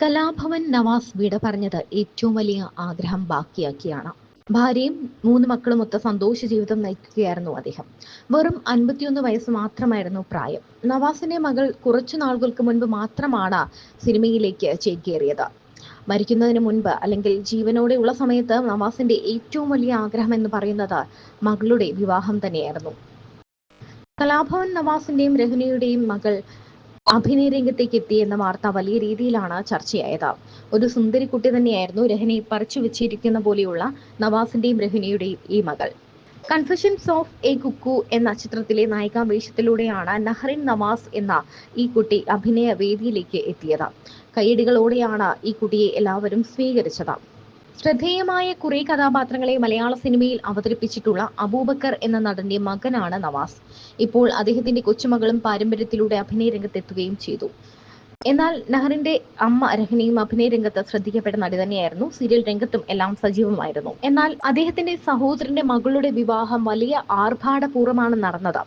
കലാഭവൻ നവാസ് വിട പറഞ്ഞത് ഏറ്റവും വലിയ ആഗ്രഹം ബാക്കിയാക്കിയാണ്. ഭാര്യയും 3 മക്കളുമൊത്ത സന്തോഷ ജീവിതം നയിക്കുകയായിരുന്നു അദ്ദേഹം. വെറും 51 വയസ്സ് മാത്രമായിരുന്നു പ്രായം. നവാസിന്റെ മകൾ കുറച്ചു നാളുകൾക്ക് മുൻപ് മാത്രമാണ് സിനിമയിലേക്ക് ചേക്കേറിയത്. മരിക്കുന്നതിന് മുൻപ് അല്ലെങ്കിൽ ജീവനോടെയുള്ള സമയത്ത് നവാസിന്റെ ഏറ്റവും വലിയ ആഗ്രഹം എന്ന് പറയുന്നത് മകളുടെ വിവാഹം തന്നെയായിരുന്നു. കലാഭവൻ നവാസിന്റെയും രഹ്നയുടെയും മകൾ അഭിനയ രംഗത്തേക്ക് എത്തി എന്ന വാർത്ത വലിയ രീതിയിലാണ് ചർച്ചയായത്. ഒരു സുന്ദരി കുട്ടി തന്നെയായിരുന്നു രഹ്നയെ പറിച്ചു വെച്ചിരിക്കുന്ന പോലെയുള്ള നവാസിന്റെയും രഹ്നയുടെയും ഈ മകൾ. കൺഫെഷൻസ് ഓഫ് എ കുക്കു എന്ന ചിത്രത്തിലെ നായികാ വേഷത്തിലൂടെയാണ് നഹ്റിൻ നവാസ് എന്ന ഈ കുട്ടി അഭിനയ വേദിയിലേക്ക് എത്തിയത്. കയ്യടികളോടെയാണ് ഈ കുട്ടിയെ എല്ലാവരും സ്വീകരിച്ചത്. ശ്രദ്ധേയമായ കുറെ കഥാപാത്രങ്ങളെ മലയാള സിനിമയിൽ അവതരിപ്പിച്ചിട്ടുള്ള അബൂബക്കർ എന്ന നടന്റെ മകനാണ് നവാസ്. ഇപ്പോൾ അദ്ദേഹത്തിന്റെ കൊച്ചുമകളും പാരമ്പര്യത്തിലൂടെ അഭിനയ രംഗത്തെത്തുകയും ചെയ്തു. എന്നാൽ നഹറിന്റെ അമ്മ രഹ്നയും അഭിനയ രംഗത്ത് ശ്രദ്ധിക്കപ്പെട്ട നടി തന്നെയായിരുന്നു. സീരിയൽ രംഗത്തും എല്ലാം സജീവമായിരുന്നു. എന്നാൽ അദ്ദേഹത്തിന്റെ സഹോദരന്റെ മകളുടെ വിവാഹം വലിയ ആർഭാടപൂർവ്വമാണ് നടന്നത്.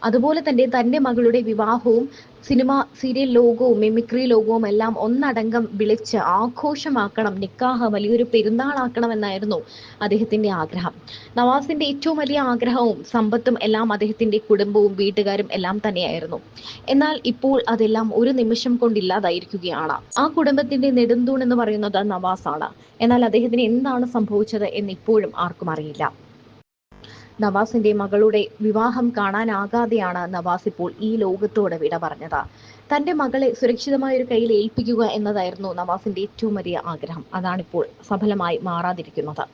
അതുപോലെ തന്നെ തന്റെ മകളുടെ വിവാഹവും സിനിമ സീരിയൽ ലോകവും മിമിക്രി ലോകവും എല്ലാം ഒന്നടങ്കം വിളിച്ച് ആഘോഷമാക്കണം, നിക്കാഹ് വലിയൊരു പെരുന്നാളാക്കണം എന്നായിരുന്നു അദ്ദേഹത്തിന്റെ ആഗ്രഹം. നവാസിന്റെ ഏറ്റവും വലിയ ആഗ്രഹവും സമ്പത്തും എല്ലാം അദ്ദേഹത്തിന്റെ കുടുംബവും വീട്ടുകാരും എല്ലാം തന്നെയായിരുന്നു. എന്നാൽ ഇപ്പോൾ അതെല്ലാം ഒരു നിമിഷം കൊണ്ടില്ലാതായിരിക്കുകയാണ്. ആ കുടുംബത്തിന്റെ നെടുന്തൂൺ എന്ന് പറയുന്നത് നവാസാണ്. എന്നാൽ അദ്ദേഹത്തിന് എന്താണ് സംഭവിച്ചത് എന്ന് ഇപ്പോഴും ആർക്കും അറിയില്ല. നവാസിന്റെ മകളുടെ വിവാഹം കാണാനാകാതെയാണ് നവാസ് ഇപ്പോൾ ഈ ലോകത്തോട് വിട പറഞ്ഞത്. തന്റെ മകളെ സുരക്ഷിതമായ ഒരു കയ്യിൽ ഏൽപ്പിക്കുക എന്നതായിരുന്നു നവാസിന്റെ ഏറ്റവും വലിയ ആഗ്രഹം. അതാണിപ്പോൾ സഫലമായി മാറാതിരിക്കുന്നത്.